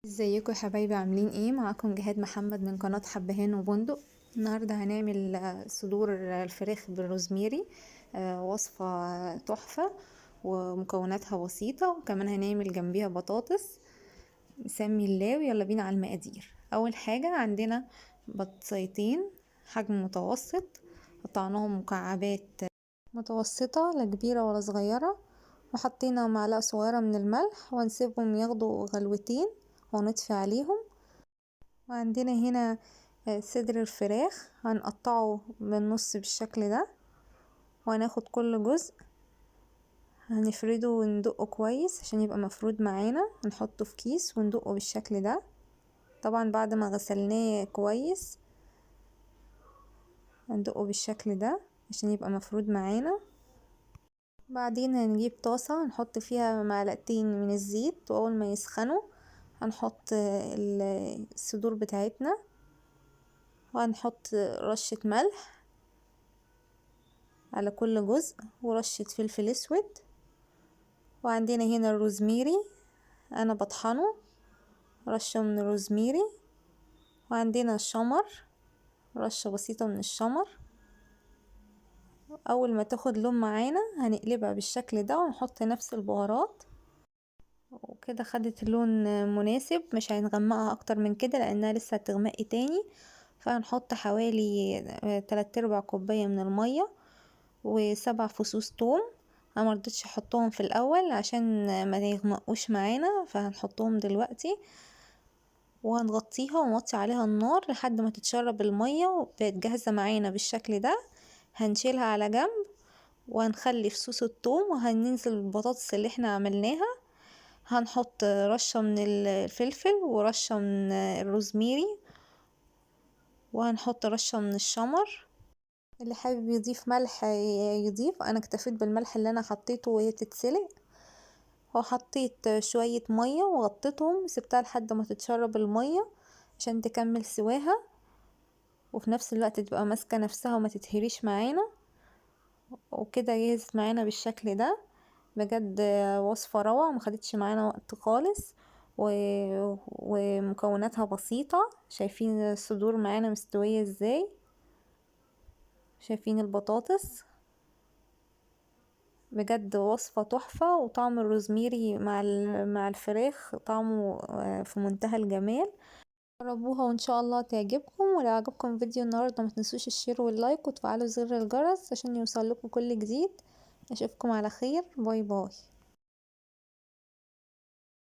ازيكم يا حبايبي؟ عاملين ايه؟ معاكم جهاد محمد من قناة حبهان وبندق. النهاردة هنعمل صدور الفراخ بالروزميري. وصفة تحفة ومكوناتها بسيطة، وكمان هنعمل جنبيها بطاطس. نسمي الله ويلا بينا على المقادير. اول حاجة عندنا بطاطسيتين حجم متوسط، قطعناهم مكعبات متوسطة، لا كبيرة ولا صغيرة، وحطينا معلقة صغيرة من الملح وهنسيبهم ياخدوا غلوتين ونطفي عليهم. وعندنا هنا صدر الفراخ هنقطعه بالنص بالشكل ده، وهناخد كل جزء هنفرده وندقه كويس عشان يبقى مفرود معانا. هنحطه في كيس وندقه بالشكل ده، طبعا بعد ما غسلناه كويس هندقه بالشكل ده عشان يبقى مفرود معانا. بعدين هنجيب طاسة هنحط فيها معلقتين من الزيت، واول ما يسخنوا هنحط الصدور بتاعتنا، وهنحط رشة ملح على كل جزء ورشة فلفل اسود. وعندنا هنا الروزميري انا بطحنه، رشة من الروزميري. وعندنا الشمر، رشة بسيطة من الشمر. اول ما تاخد لون معانا هنقلبها بالشكل ده ونحط نفس البهارات، وكده خدت اللون مناسب. مش هنغمقها اكتر من كده لانها لسه هتغمقي تاني، فهنحط حوالي 3/4 كوباية من المية و7 فصوص توم. انا مرضتش احطهم في الاول عشان ما يغمقوش معانا، فهنحطهم دلوقتي. وهنغطيها ونوطي عليها النار لحد ما تتشرب المية وبقت جاهزة معانا بالشكل ده. هنشيلها على جنب وهنخلي فصوص الثوم، وهننزل بالبطاطس اللي احنا عملناها. هنحط رشة من الفلفل ورشة من الروزميري، وهنحط رشة من الشمر. اللي حابب يضيف ملح يضيف، انا اكتفيت بالملح اللي انا حطيته وهي تتسلق. وحطيت شوية مية وغطيتهم، سبتها لحد ما تتشرب المية عشان تكمل سواها، وفي نفس الوقت تبقى ماسكة نفسها وما تتهريش معانا. وكده جهزت معانا بالشكل ده. بجد وصفة روعة، ومخدتش معانا وقت خالص، ومكوناتها بسيطة. شايفين الصدور معانا مستوية ازاي؟ شايفين البطاطس؟ بجد وصفة تحفة، وطعم الروزميري مع الفراخ طعمه في منتهى الجمال. جربوها وان شاء الله تعجبكم. ولو عجبكم فيديو النهارده ما تنسوش الشير واللايك وتفعلوا زر الجرس عشان يوصل لكم كل جديد. اشوفكم على خير، باي باي.